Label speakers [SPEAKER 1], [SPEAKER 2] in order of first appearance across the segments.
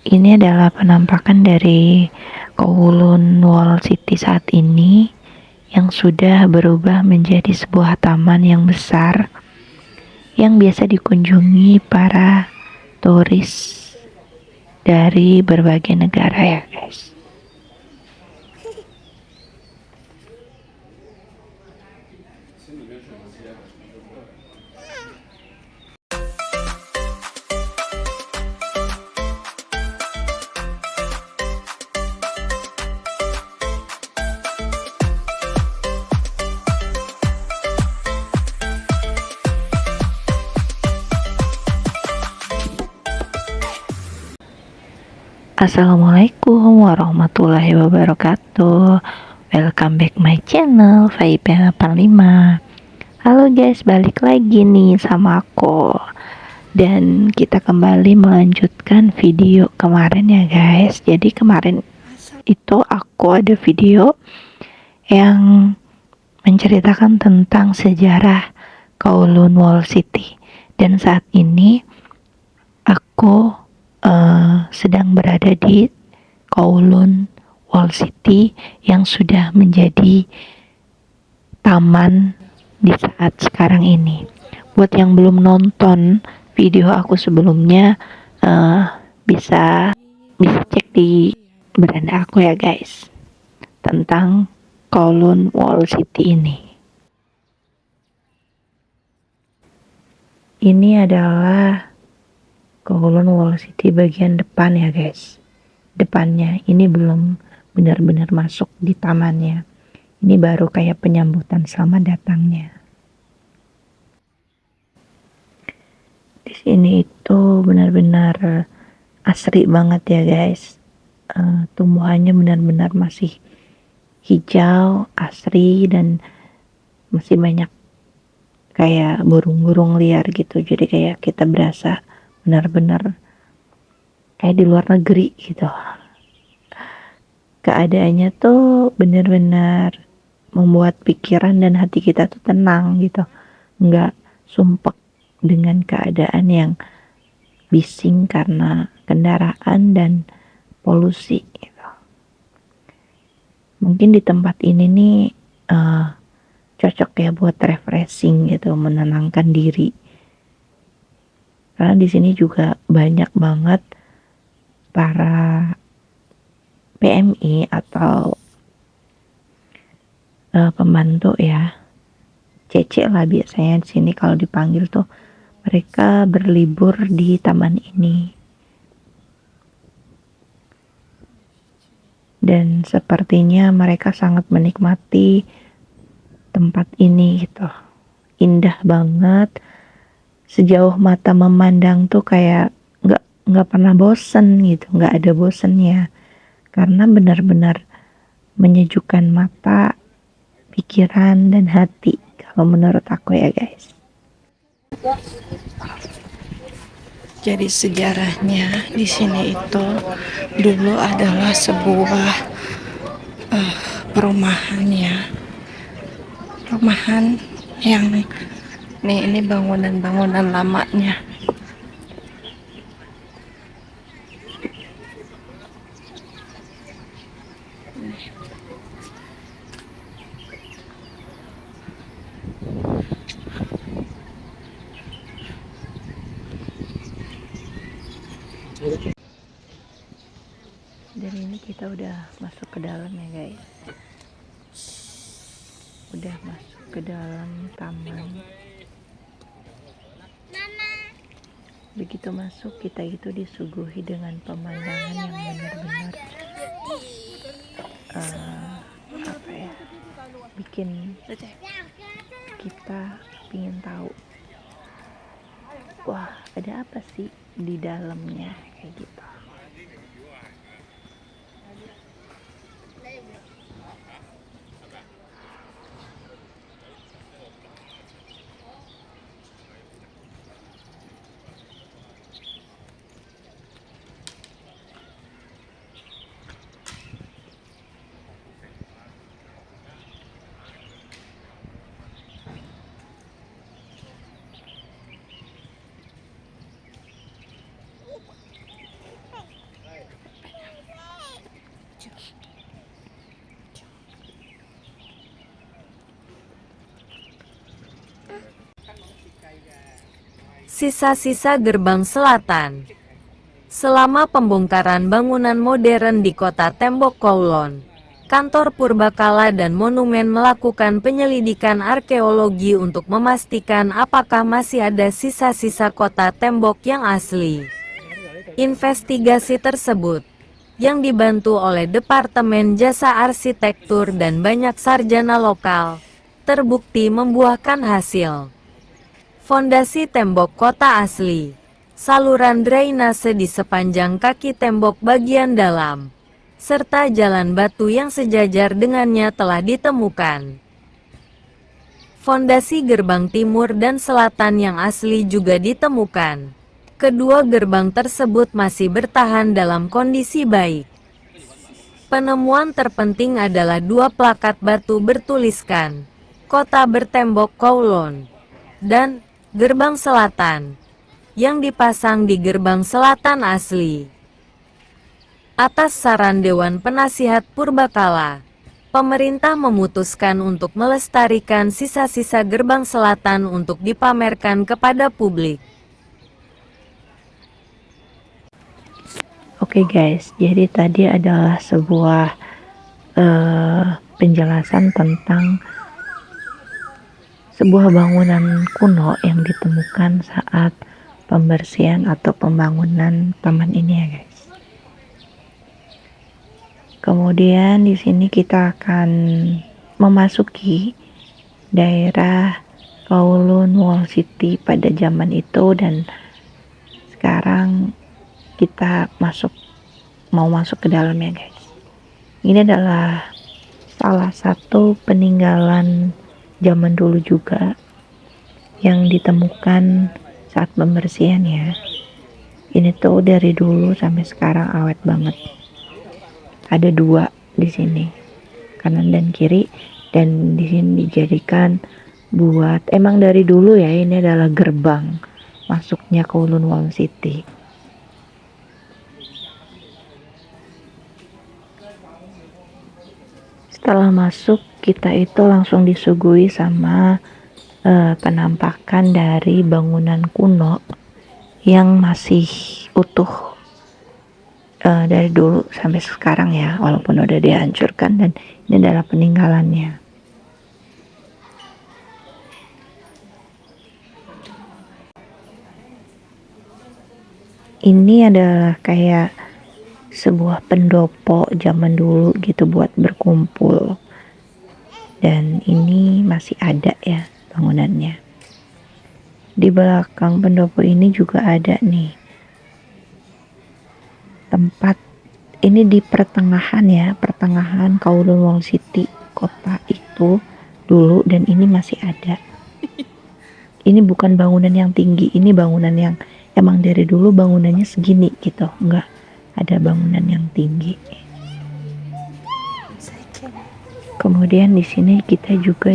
[SPEAKER 1] Ini adalah penampakan dari Kowloon Wall City saat ini yang sudah berubah menjadi sebuah taman yang besar yang biasa dikunjungi para turis dari berbagai negara ya guys. Assalamualaikum warahmatullahi wabarakatuh. Welcome back my channel VIP85. Halo guys, balik lagi nih sama aku. Dan kita kembali melanjutkan video kemarin ya guys. Jadi kemarin itu aku ada video yang menceritakan tentang sejarah Kowloon Wall City. Dan saat ini aku sedang berada di Kowloon Wall City yang sudah menjadi taman di saat sekarang ini. Buat yang belum nonton video aku sebelumnya, bisa cek di beranda aku ya guys tentang Kowloon Wall City ini. Ini adalah Kowloon Wall City bagian depan ya guys. Depannya ini belum benar-benar masuk di tamannya. Ini baru kayak penyambutan selamat datangnya. Di sini itu benar-benar asri banget ya guys. Tumbuhannya benar-benar masih hijau, asri, dan masih banyak kayak burung-burung liar gitu. Jadi kayak kita berasa benar-benar kayak di luar negeri gitu. Keadaannya tuh benar-benar membuat pikiran dan hati kita tuh tenang gitu, nggak sumpek dengan keadaan yang bising karena kendaraan dan polusi gitu. Mungkin di tempat ini nih cocok ya buat refreshing gitu, menenangkan diri. Karena di sini juga banyak banget para PMI atau pembantu ya, CC lah biasanya di sini kalau dipanggil tuh. Mereka berlibur di taman ini. Dan sepertinya mereka sangat menikmati tempat ini gitu. Indah banget. Sejauh mata memandang tuh kayak nggak pernah bosen gitu, nggak ada bosennya. Karena benar-benar menyejukkan mata, pikiran, dan hati. Kalau menurut aku ya guys. Jadi sejarahnya di sini itu dulu adalah sebuah perumahan ya, perumahan yang nih ini bangunan-bangunan lamanya. Dan ini kita udah masuk ke dalam ya guys, udah masuk ke dalam taman. Begitu masuk kita itu disuguhi dengan pemandangan yang benar-benar apa ya, bikin kita ingin tahu, wah ada apa sih di dalamnya kayak gitu.
[SPEAKER 2] Sisa-sisa gerbang selatan. Selama pembongkaran bangunan modern di kota Tembok Kowloon, kantor Purbakala dan Monumen melakukan penyelidikan arkeologi untuk memastikan apakah masih ada sisa-sisa kota tembok yang asli. Investigasi tersebut, yang dibantu oleh Departemen Jasa Arsitektur dan banyak sarjana lokal, terbukti membuahkan hasil. Fondasi tembok kota asli, saluran drainase di sepanjang kaki tembok bagian dalam, serta jalan batu yang sejajar dengannya telah ditemukan. Fondasi gerbang timur dan selatan yang asli juga ditemukan. Kedua gerbang tersebut masih bertahan dalam kondisi baik. Penemuan terpenting adalah dua plakat batu bertuliskan Kota Bertembok Kowloon dan Gerbang Selatan yang dipasang di gerbang selatan asli. Atas saran Dewan Penasihat Purbakala, pemerintah memutuskan untuk melestarikan sisa-sisa gerbang selatan untuk dipamerkan kepada publik.
[SPEAKER 1] Oke guys, jadi tadi adalah sebuah penjelasan tentang sebuah bangunan kuno yang ditemukan saat pembersihan atau pembangunan taman ini ya guys. Kemudian di sini kita akan memasuki daerah Kowloon Wall City pada zaman itu, dan sekarang kita mau masuk ke dalam ya guys. Ini adalah salah satu peninggalan zaman dulu juga yang ditemukan saat pembersihan ya. Ini tuh dari dulu sampai sekarang awet banget. Ada dua di sini, kanan dan kiri, dan di sini dijadikan buat emang dari dulu ya, ini adalah gerbang masuknya Kowloon Wall City. Setelah masuk, kita itu langsung disuguhi sama penampakan dari bangunan kuno yang masih utuh dari dulu sampai sekarang ya, walaupun udah dihancurkan, dan ini adalah peninggalannya. Ini adalah kayak sebuah pendopo zaman dulu gitu buat berkumpul, dan ini masih ada ya bangunannya. Di belakang pendopo ini juga ada nih tempat, ini di pertengahan Kowloon Wall City kota itu dulu, dan ini masih ada. Ini bukan bangunan yang tinggi, ini bangunan yang emang dari dulu bangunannya segini gitu, enggak ada bangunan yang tinggi. Kemudian di sini kita juga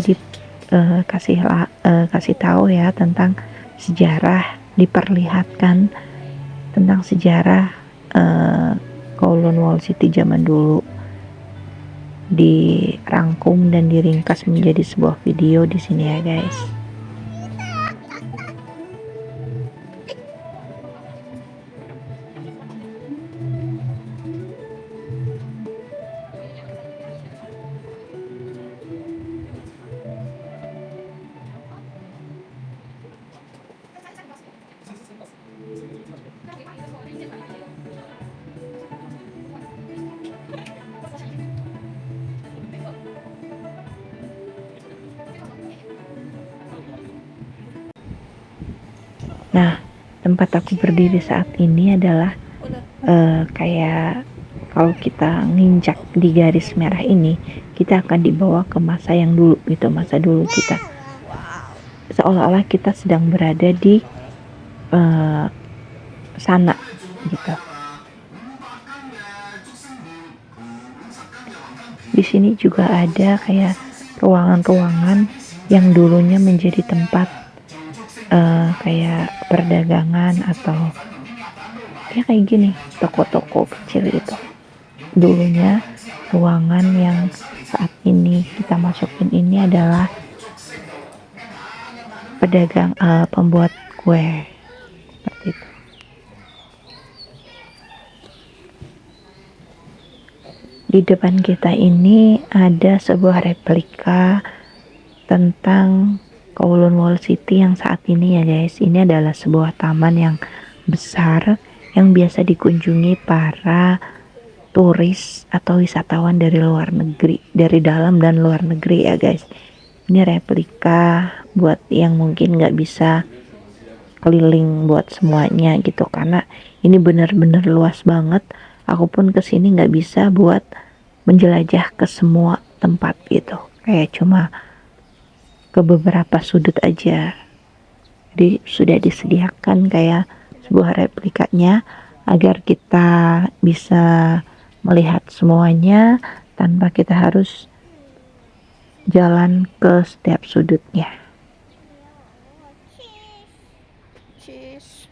[SPEAKER 1] kasih tahu ya tentang sejarah, diperlihatkan tentang sejarah Kowloon Wall City zaman dulu, dirangkum dan diringkas menjadi sebuah video di sini ya guys. Nah, tempat aku berdiri saat ini adalah kayak kalau kita nginjak di garis merah ini, kita akan dibawa ke masa yang dulu gitu, masa dulu kita. Seolah-olah kita sedang berada di sana gitu. Di sini juga ada kayak ruangan-ruangan yang dulunya menjadi tempat kayak perdagangan atau ya kayak gini, toko-toko kecil itu. Dulunya ruangan yang saat ini kita masukin ini adalah pedagang, pembuat kue. Di depan kita ini ada sebuah replika tentang Kowloon Wall City yang saat ini ya guys. Ini adalah sebuah taman yang besar yang biasa dikunjungi para turis atau wisatawan dari luar negeri, dari dalam dan luar negeri ya guys. Ini replika buat yang mungkin nggak bisa keliling buat semuanya gitu, karena ini benar-benar luas banget. Aku pun kesini nggak bisa buat menjelajah ke semua tempat gitu, kayak cuma ke beberapa sudut aja. Jadi sudah disediakan kayak sebuah replikanya agar kita bisa melihat semuanya tanpa kita harus jalan ke setiap sudutnya.
[SPEAKER 3] Cheese.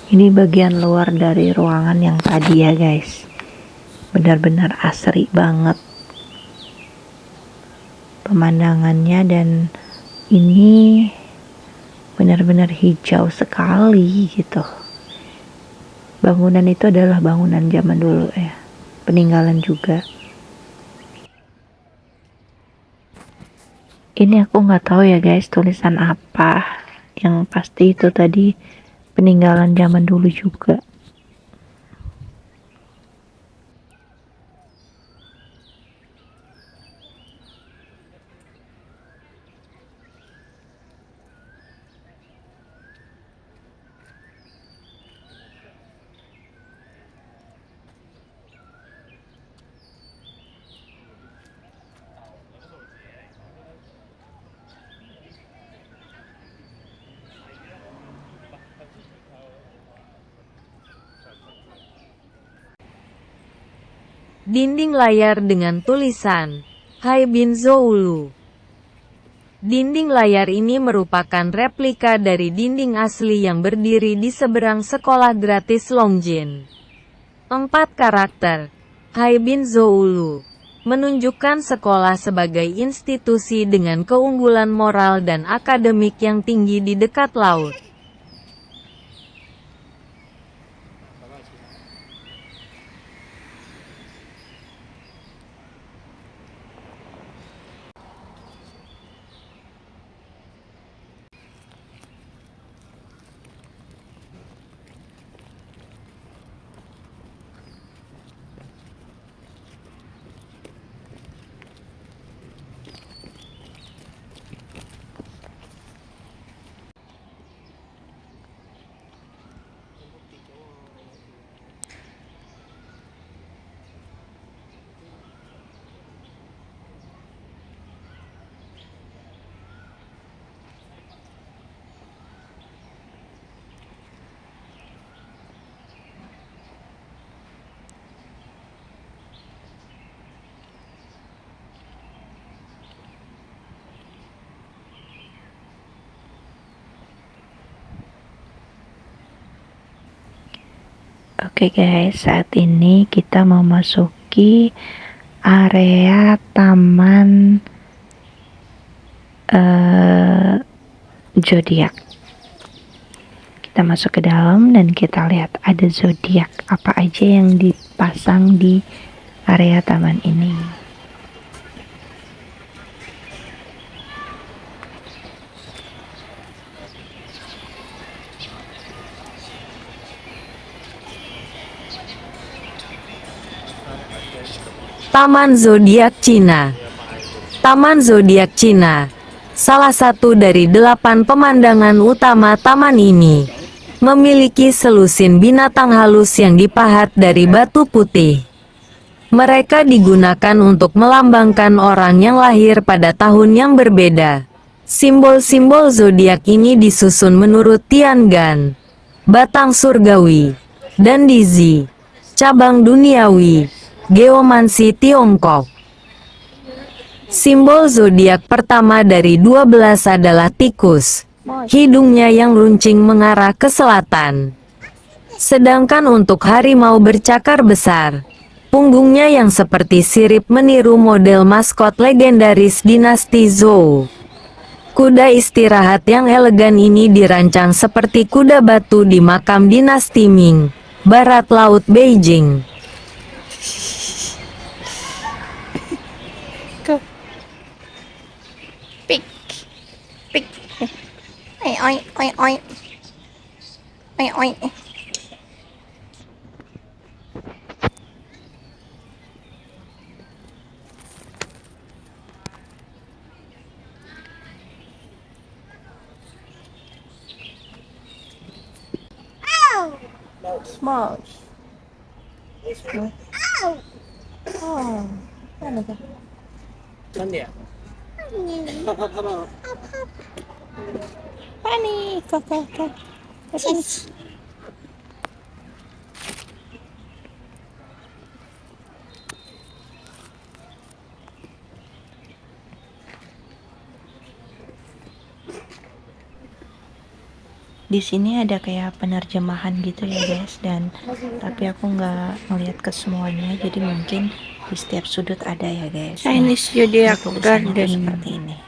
[SPEAKER 1] Ini bagian luar dari ruangan yang tadi ya guys. Benar-benar asri banget pemandangannya, dan ini benar-benar hijau sekali gitu. Bangunan itu adalah bangunan zaman dulu ya, peninggalan juga. Ini aku nggak tahu ya guys tulisan apa, yang pasti itu tadi peninggalan zaman dulu juga.
[SPEAKER 2] Dinding layar dengan tulisan Haibin Zoulu. Dinding layar ini merupakan replika dari dinding asli yang berdiri di seberang sekolah gratis Longjin. 4 karakter Haibin Zoulu menunjukkan sekolah sebagai institusi dengan keunggulan moral dan akademik yang tinggi di dekat laut.
[SPEAKER 1] Oke guys, saat ini kita memasuki area taman zodiak. Kita masuk ke dalam dan kita lihat ada zodiak apa aja yang dipasang di area taman ini.
[SPEAKER 2] Taman Zodiak Cina. Taman Zodiak Cina Salah satu dari 8 pemandangan utama taman ini memiliki selusin binatang halus yang dipahat dari batu putih. Mereka digunakan untuk melambangkan orang yang lahir pada tahun yang berbeda. Simbol-simbol zodiak ini disusun menurut Tiangan, batang surgawi, dan Dizi, cabang duniawi, geomansi Tiongkok. Simbol zodiak pertama dari 12 adalah tikus. Hidungnya yang runcing mengarah ke selatan. Sedangkan untuk harimau bercakar besar, punggungnya yang seperti sirip meniru model maskot legendaris dinasti Zhou. Kuda istirahat yang elegan ini dirancang seperti kuda batu di makam dinasti Ming, barat laut Beijing.
[SPEAKER 3] Go. Pick. Pick. Oi, oi, oi, oi. Oi, oi. Smash. Oh, mana tuh? Pani, kakak.
[SPEAKER 1] Di sini ada kayak penerjemahan gitu ya guys, dan tapi aku nggak ngeliat ke semuanya, jadi mungkin di setiap sudut ada ya guys.
[SPEAKER 3] Chinese
[SPEAKER 1] Ini
[SPEAKER 3] Zodiac
[SPEAKER 1] tulisannya tuh
[SPEAKER 3] Garden.
[SPEAKER 1] seperti ini.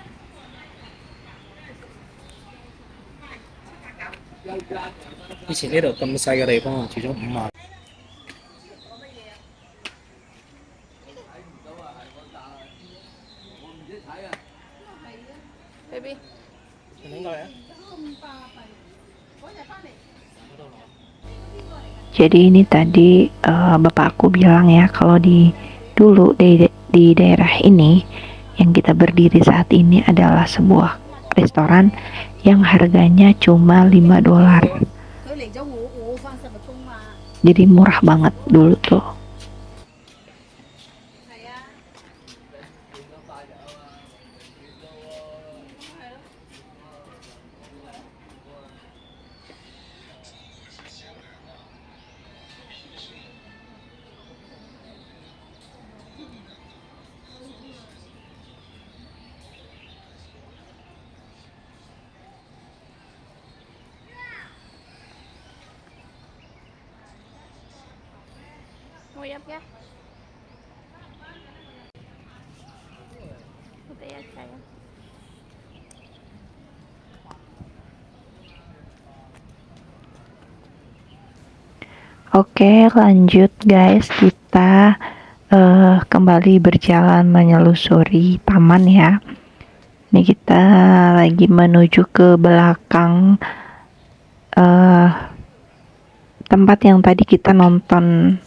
[SPEAKER 3] Baby.
[SPEAKER 1] Jadi ini tadi bapak aku bilang ya, kalau dulu di daerah ini yang kita berdiri saat ini adalah sebuah restoran yang harganya cuma $5. Jadi murah banget dulu tuh.
[SPEAKER 3] Nguyap ya. Udah ya sayang.
[SPEAKER 1] Oke, lanjut guys, kita kembali berjalan menyelusuri taman ya. Ini kita lagi menuju ke belakang tempat yang tadi kita nonton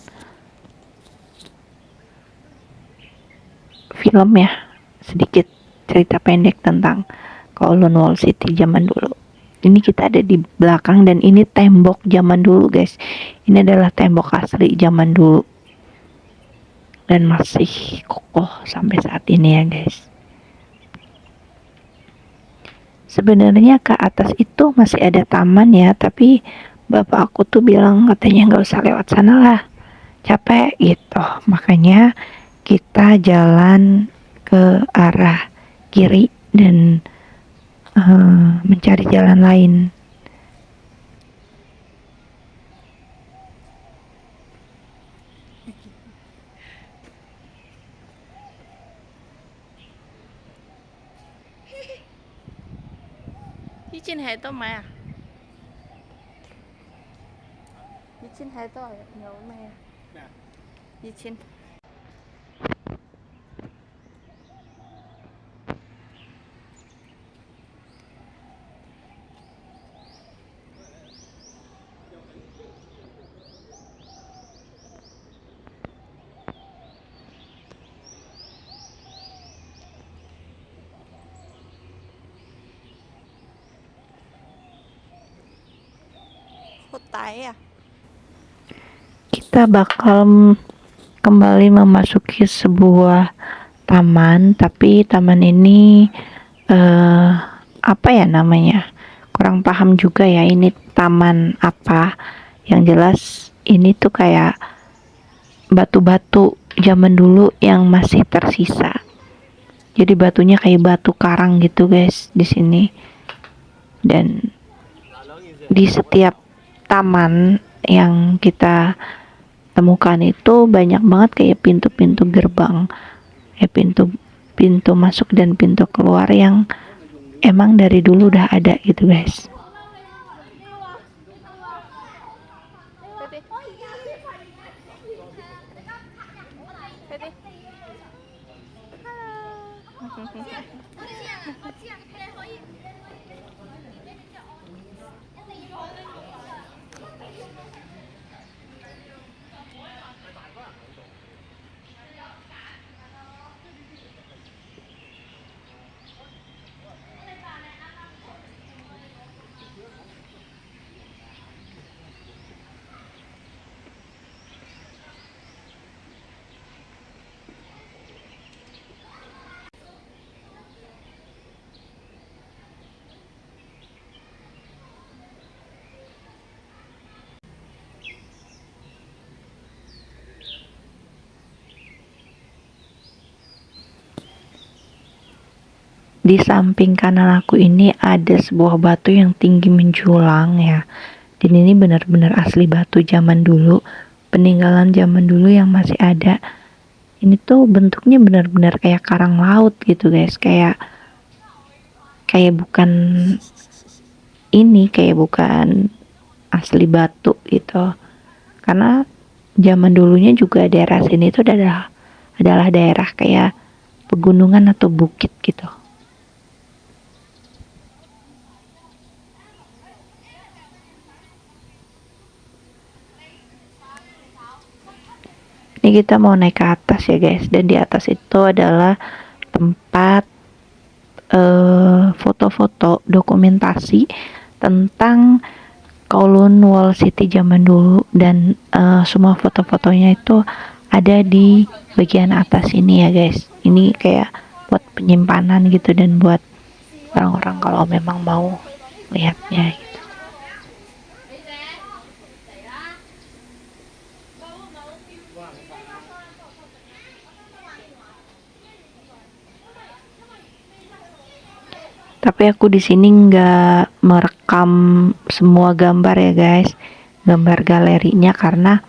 [SPEAKER 1] film ya, sedikit cerita pendek tentang Kowloon Wall City zaman dulu. Ini kita ada di belakang dan ini tembok zaman dulu guys. Ini adalah tembok asli zaman dulu dan masih kokoh sampai saat ini ya guys. Sebenarnya ke atas itu masih ada taman ya, tapi bapak aku tuh bilang katanya nggak usah lewat sana lah, capek gitu. Makanya kita jalan ke arah kiri dan mencari jalan lain.
[SPEAKER 3] Đi trên hệ tao mà. Đi trên hệ tao nhớ mẹ. Đi trên. Hutai ya.
[SPEAKER 1] Kita bakal kembali memasuki sebuah taman, tapi taman ini apa ya namanya? Kurang paham juga ya ini taman apa. Yang jelas ini tuh kayak batu-batu zaman dulu yang masih tersisa. Jadi batunya kayak batu karang gitu guys di sini. Dan di setiap taman yang kita temukan itu banyak banget kayak pintu-pintu gerbang, pintu pintu masuk dan pintu keluar yang emang dari dulu udah ada gitu guys. Di samping kanan aku ini ada sebuah batu yang tinggi menjulang ya. Dan ini benar-benar asli batu zaman dulu, peninggalan zaman dulu yang masih ada. Ini tuh bentuknya benar-benar kayak karang laut gitu guys, kayak bukan ini, kayak bukan asli batu gitu. Karena zaman dulunya juga daerah sini itu adalah daerah kayak pegunungan atau bukit gitu. Ini kita mau naik ke atas ya guys, dan di atas itu adalah tempat foto-foto dokumentasi tentang Kowloon Wall City zaman dulu, dan semua foto-fotonya itu ada di bagian atas ini ya guys. Ini kayak buat penyimpanan gitu dan buat orang-orang kalau memang mau lihatnya gitu. Tapi aku di sini nggak merekam semua gambar ya guys, gambar galerinya, karena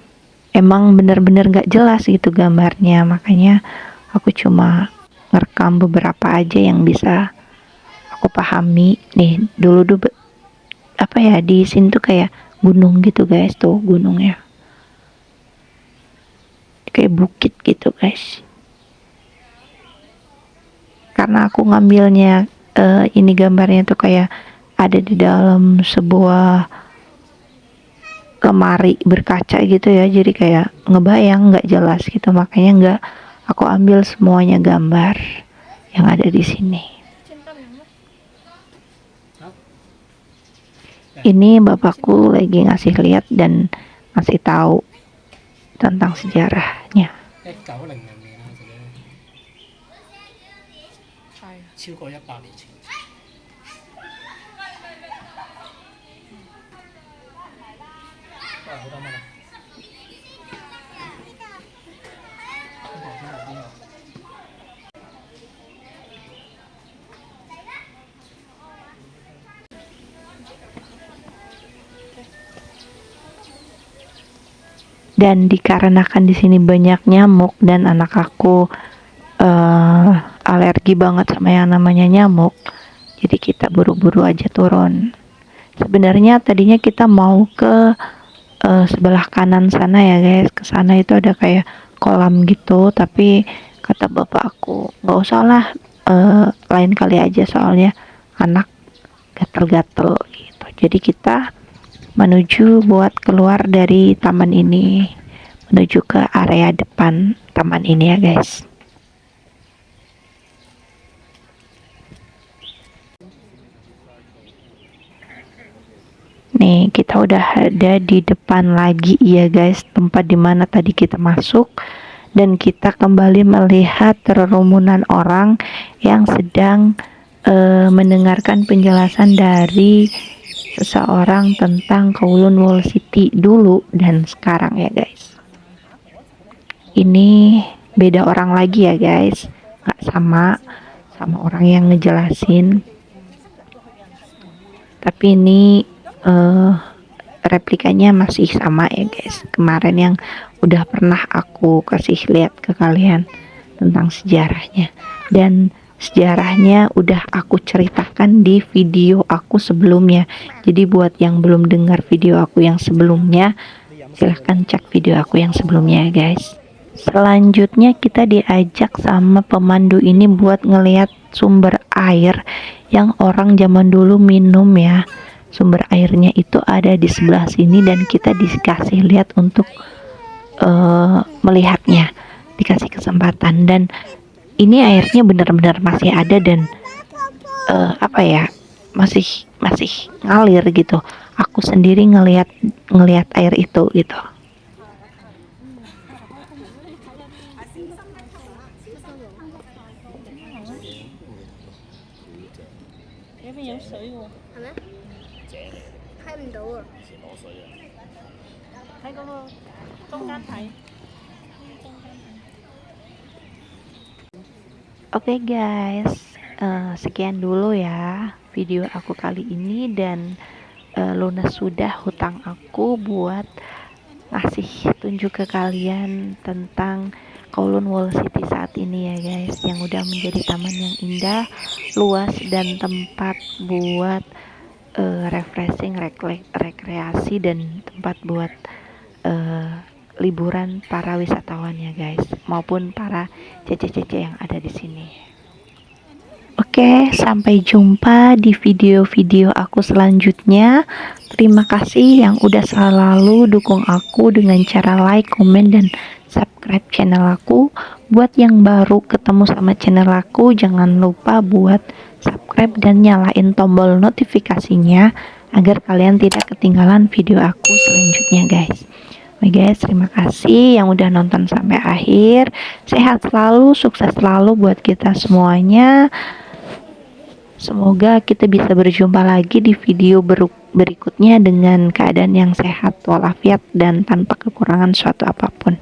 [SPEAKER 1] emang bener-bener nggak jelas gitu gambarnya, makanya aku cuma ngerekam beberapa aja yang bisa aku pahami. Nih dulu apa ya, di sini tuh kayak gunung gitu guys, tuh gunungnya kayak bukit gitu guys. Karena aku ngambilnya ini gambarnya tuh kayak ada di dalam sebuah lemari berkaca gitu ya, jadi kayak ngebayang nggak jelas gitu, makanya nggak aku ambil semuanya gambar yang ada di sini. Ini bapakku lagi ngasih lihat dan ngasih tahu tentang sejarahnya.
[SPEAKER 4] 超過100年前。好多蚊啊！Dan
[SPEAKER 1] dikarenakan di sini banyak nyamuk dan anak aku alergi banget sama yang namanya nyamuk, jadi kita buru-buru aja turun. Sebenarnya tadinya kita mau ke sebelah kanan sana ya guys, ke sana itu ada kayak kolam gitu, tapi kata bapak aku nggak usah lah, lain kali aja soalnya anak gatel-gatel gitu. Jadi kita menuju buat keluar dari taman ini, menuju ke area depan taman ini ya guys. Nih, kita udah ada di depan lagi ya guys, tempat dimana tadi kita masuk, dan kita kembali melihat kerumunan orang yang sedang mendengarkan penjelasan dari seseorang tentang Kowloon Wall City dulu dan sekarang ya guys. Ini beda orang lagi ya guys, nggak sama orang yang ngejelasin, tapi ini replikanya masih sama ya guys, kemarin yang udah pernah aku kasih lihat ke kalian tentang sejarahnya, dan sejarahnya udah aku ceritakan di video aku sebelumnya. Jadi buat yang belum dengar video aku yang sebelumnya, silahkan cek video aku yang sebelumnya ya guys. Selanjutnya kita diajak sama pemandu ini buat ngelihat sumber air yang orang zaman dulu minum ya. Sumber airnya itu ada di sebelah sini dan kita dikasih lihat untuk melihatnya, dikasih kesempatan, dan ini airnya benar-benar masih ada dan masih ngalir gitu. Aku sendiri ngelihat air itu gitu. Oke guys, sekian dulu ya video aku kali ini, dan lunas sudah hutang aku buat ngasih tunjuk ke kalian tentang Kowloon Wall City saat ini ya guys, yang udah menjadi taman yang indah, luas, dan tempat buat refreshing, rekreasi, dan tempat buat liburan para wisatawan ya guys, maupun para cece-cece yang ada di sini. Oke, sampai jumpa di video-video aku selanjutnya. Terima kasih yang udah selalu dukung aku dengan cara like, komen, dan subscribe channel aku. Buat yang baru ketemu sama channel aku, jangan lupa buat subscribe dan nyalain tombol notifikasinya agar kalian tidak ketinggalan video aku selanjutnya guys. Oke guys, terima kasih yang udah nonton sampai akhir. Sehat selalu, sukses selalu buat kita semuanya. Semoga kita bisa berjumpa lagi di video berikutnya dengan keadaan yang sehat walafiat dan tanpa kekurangan suatu apapun.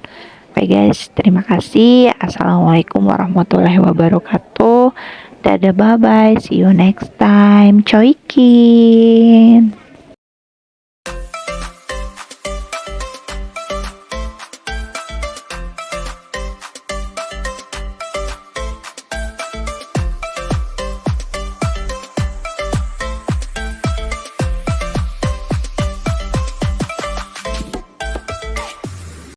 [SPEAKER 1] Oke guys, terima kasih. Assalamualaikum warahmatullahi wabarakatuh. Dadah, bye bye, see you next time. Choikin.